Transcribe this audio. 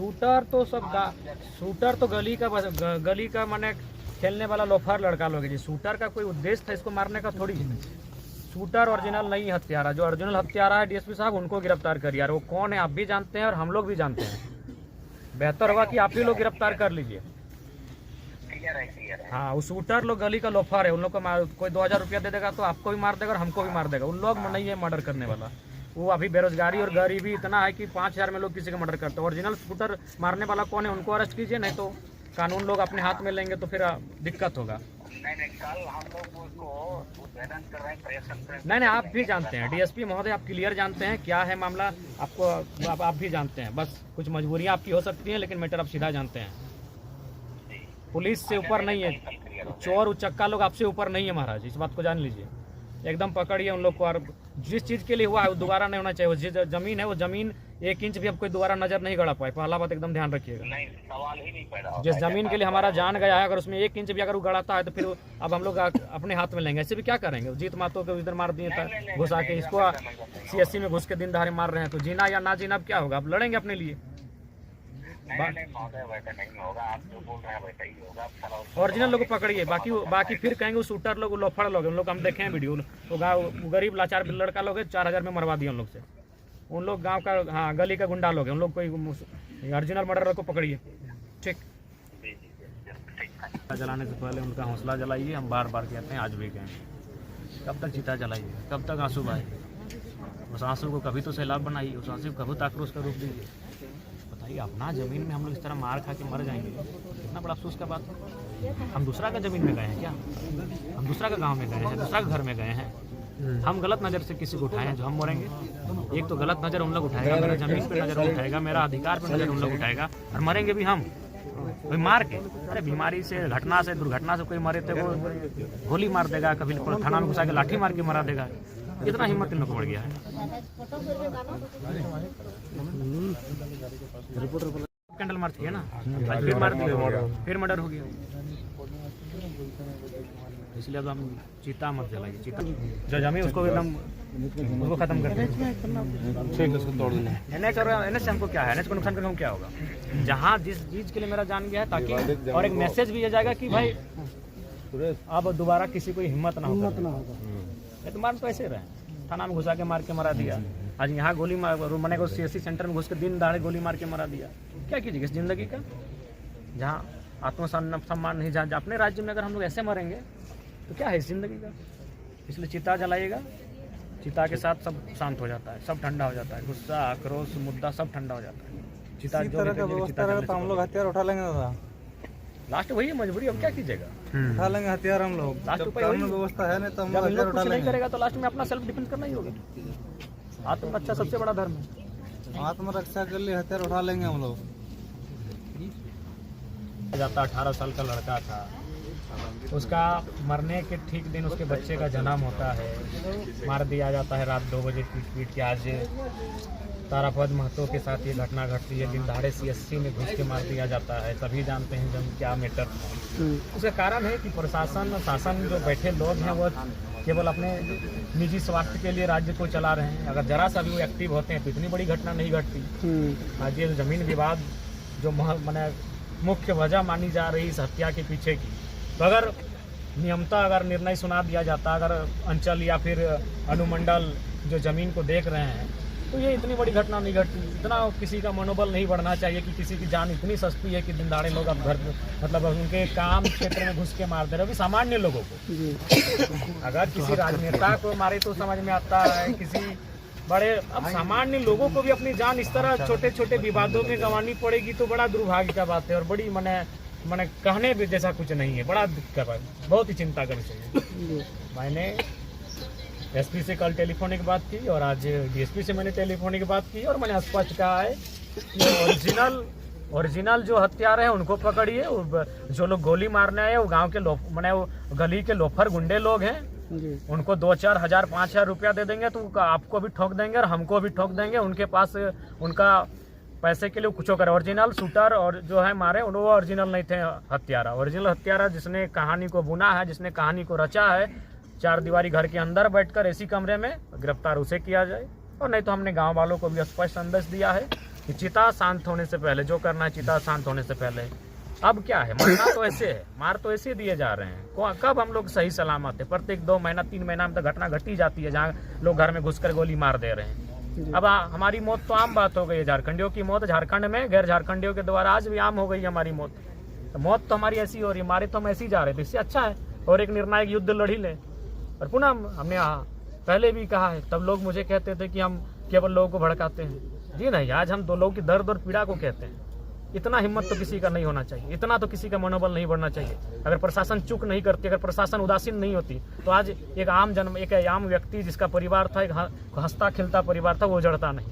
Shooter तो shooter तो गली का माने खेलने वाला लोफर लड़का लोग है जी। शूटर का कोई उद्देश्य था इसको मारने का थोड़ी। शूटर ओरिजिनल नहीं हत्यारा, जो ओरिजिनल हत्यारा है डीएसपी साहब उनको गिरफ्तार करिए। और वो कौन है आप भी जानते हैं और हम लोग भी जानते हैं। बेहतर होगा कि आप ही लोग गिरफ्तार कर लीजिए। हाँ, वो शूटर लोग गली का लोफर है, उन लोग को कोई 2000 रुपया दे देगा तो आपको भी मार देगा और हमको भी मार देगा। उन लोग नहीं है मर्डर करने वाला। वो अभी बेरोजगारी और गरीबी इतना है कि 5000 में लोग किसी का मर्डर करते हैं। ओरिजिनल शूटर मारने वाला कौन है उनको अरेस्ट कीजिए, नहीं तो कानून लोग अपने हाथ में लेंगे तो फिर दिक्कत होगा। कल हम लोग उसको कर रहे हैं, प्रयास। नहीं आप भी जानते हैं डीएसपी महोदय, आप क्लियर जानते हैं क्या है मामला। आपको आप भी जानते हैं, बस कुछ मजबूरियां आपकी हो सकती हैं लेकिन मैटर आप सीधा जानते हैं। पुलिस से ऊपर नहीं है, चोर उचक्का लोग आपसे ऊपर नहीं है महाराज, इस बात को जान लीजिए। एकदम पकड़िए उन लोग को। और जिस चीज़ के लिए हुआ है वो दोबारा नहीं होना चाहिए। जिस जमीन है वो जमीन 1 इंच भी अब कोई दोबारा नजर नहीं गड़ा पाए। पहला बात एकदम ध्यान रखिएगा। नहीं, सवाल ही नहीं पैदा होता। जिस जमीन के लिए हमारा जान गया है, अगर उसमें 1 इंच भी अगर वो गड़ाता है तो फिर अब हम लोग अपने हाथ में लेंगे। ऐसे भी क्या करेंगे? जीत मातो को इधर मार दिए था घुसा के, इसको CSC में घुस के दिन दहाड़े मार रहे हैं। तो जीना या ना जीना अब क्या होगा? अब लड़ेंगे अपने लिए। ओरिजिनल लोग पकड़िए, बाकी फिर कहेंगे वो शूटर लोग, लोफड़ लोग, उन लोग हम देखे हैं वीडियो। तो गाँव गरीब लाचार लड़का लोग है, 4000 में मरवा दिया उन लोग से। उन लोग गांव का, हाँ, गली का गुंडा लोग हैं। उन लोग कोई ओरिजिनल मर्डर को पकड़िए। ठीक, जलाने से पहले उनका हौसला जलाइए। हम बार बार कहते हैं, आज भी कहें, कब तक चिता जलाइए, कब तक आंसू बहाइए? उस आंसू को कभी तो सैलाब बनाइए, उस आंसू को कभी तो आक्रोश का रूप दीजिए। बताइए, अपना ज़मीन में हम लोग इस तरह मार खा के मर जाएंगे, कितना बड़ा अफसोस का बात है। हम दूसरा का ज़मीन में गए हैं क्या? हम दूसरा का गाँव में गए हैं, दूसरा के घर में गए हैं? हम गलत नज़र से किसी को उठाए हैं जो हम मरेंगे? एक तो गलत नज़र उन लोग उठाएगा, मेरा ज़मीन पे नज़र उठाएगा, मेरा अधिकार पे नज़र उन लोग उठाएगा, और मरेंगे भी हम कोई मार के। अरे बीमारी से, घटना से, दुर्घटना से कोई मरे तो वो गोली मार देगा, कभी थाना में घुसा के लाठी मार के मरा देगा। इतना हिम्मत इन लोग को बढ़ गया है। कैंडल मार थी ना, फिर मार दिया, फिर मर्डर हो गया। इसलिए अब हम चीता मत जलाइए। चीता जो जमी उसको एकदम उसको खत्म कर दें। उसको तोड़ देना। NH और NH से हमको क्या है? NH को नुकसान करके हमको क्या होगा? जहाँ जिस चीज़ के लिए मेरा जान गया है, ताकि और एक मैसेज भी आ जाएगा कि भाई अब दोबारा किसी को हिम्मत ना होगा। तो मार तो ऐसे रहे, थाना में घुसा के मार के मरा दिया। आज यहाँ गोली मने को CSC सेंटर में घुस के दिन दहाड़े गोली मार के मरा दिया। क्या कीजिएगा इस जिंदगी का? जहाँ आत्मसम्मान नहीं, जहाँ अपने राज्य में अगर हम लोग ऐसे मरेंगे तो क्या है इस जिंदगी का? इसलिए चिता जलाइएगा। चिता के साथ सब शांत हो जाता है, सब ठंडा हो जाता है। गुस्सा, आक्रोश, मुद्दा सब ठंडा हो जाता है। चिता जो तो हम लोग हथियार उठा लेंगे दादा। लास्ट वही है, मजबूरी। अब क्या कीजिएगा? उठा लेंगे हथियार हम लोग। लास्ट व्यवस्था है नहीं तो हम लोग कुछ नहीं करेगा तो लास्ट में अपना सेल्फ डिफेंस करना ही होगा। आत्मरक्षा सबसे बड़ा धर्म है। आत्मरक्षा के लिए हथियार उठा लेंगे हम लोग। जाता 18 साल का लड़का था, उसका मरने के ठीक दिन उसके बच्चे का जन्म होता है, मार दिया जाता है रात 2 बजे पीट के। आज तारापद महतो के साथ ये घटना घटती है, दिन दहाड़े CSC में घुस के मार दिया जाता है। सभी जानते हैं जब क्या मैटर था। उसका कारण है कि प्रशासन शासन जो बैठे लोग हैं वो केवल अपने निजी स्वार्थ के लिए राज्य को चला रहे हैं। अगर जरा सा भी वो एक्टिव होते हैं तो इतनी बड़ी घटना नहीं घटती। आज ये जमीन विवाद जो मैंने मुख्य वजह मानी जा रही इस हत्या के पीछे की, तो अगर नियमता अगर निर्णय सुना दिया जाता, अगर अंचल या फिर अनुमंडल जो ज़मीन को देख रहे हैं, तो ये इतनी बड़ी घटना नहीं घटती। इतना किसी का मनोबल नहीं बढ़ना चाहिए कि किसी की जान इतनी सस्ती है कि दिन दहाड़े लोग अब घर मतलब उनके काम क्षेत्र में घुस के मार दे रहे। अभी सामान्य लोगों को अगर किसी राजनेता को मारे तो समझ में आता है, किसी बड़े, अब सामान्य लोगों को भी अपनी जान इस तरह छोटे छोटे विवादों में गंवानी पड़ेगी तो बड़ा दुर्भाग्य का बात है। और बड़ी मैंने कहने भी जैसा कुछ नहीं है, बड़ा दिक्कत है, बहुत ही चिंता करनी चाहिए। मैंने SP से कल टेलीफोनिक बात की और आज DSP से मैंने टेलीफोनिक बात की और मैंने स्पष्ट कहा है कि ओरिजिनल जो हत्यारे हैं उनको पकड़िए। जो लोग गोली मारने आए वो गांव के मैंने वो गली के लोफर गुंडे लोग हैं, उनको 2-4 हज़ार 5,000 रुपया दे देंगे तो आपको भी ठोक देंगे और हमको भी ठोक देंगे। उनके पास उनका पैसे के लिए कुछ करे। ओरिजिनल शूटर और जो है मारे वो ओरिजिनल नहीं थे हत्यारा। ओरिजिनल हत्यारा जिसने कहानी को बुना है, जिसने कहानी को रचा है, 4 दीवारी घर के अंदर बैठकर ऐसी कमरे में गिरफ्तार उसे किया जाए। और नहीं तो हमने गांव वालों को भी स्पष्ट संदेश दिया है कि चिता शांत होने से पहले जो करना है, चिता शांत होने से पहले। अब क्या है, मरना तो ऐसे है, मार तो ऐसे दिए जा रहे हैं। कब हम लोग सही सलामत है? प्रत्येक 2 महीना 3 महीना में तो घटना घटी जाती है जहाँ लोग घर में घुसकर गोली मार दे रहे हैं। अब हमारी मौत तो आम बात हो गई है। झारखंडियों की मौत झारखंड में, गैर झारखंडियों के द्वारा आज भी आम हो गई है हमारी मौत। तो मौत तो हमारी ऐसी हो रही है, मारे तो हम ऐसे ही जा रहे थे। इससे अच्छा है और एक निर्णायक युद्ध लड़ी लें। और पुनः हमने पहले भी कहा है, तब लोग मुझे कहते थे कि हम केवल लोगों को भड़काते हैं। जी नहीं, आज हम 2 लोगों की दर्द और पीड़ा को कहते हैं। इतना हिम्मत तो किसी का नहीं होना चाहिए, इतना तो किसी का मनोबल नहीं बढ़ना चाहिए। अगर प्रशासन चूक नहीं करती, अगर प्रशासन उदासीन नहीं होती, तो आज एक आम व्यक्ति जिसका परिवार था, एक हंसता खिलता परिवार था, वो उजड़ता नहीं।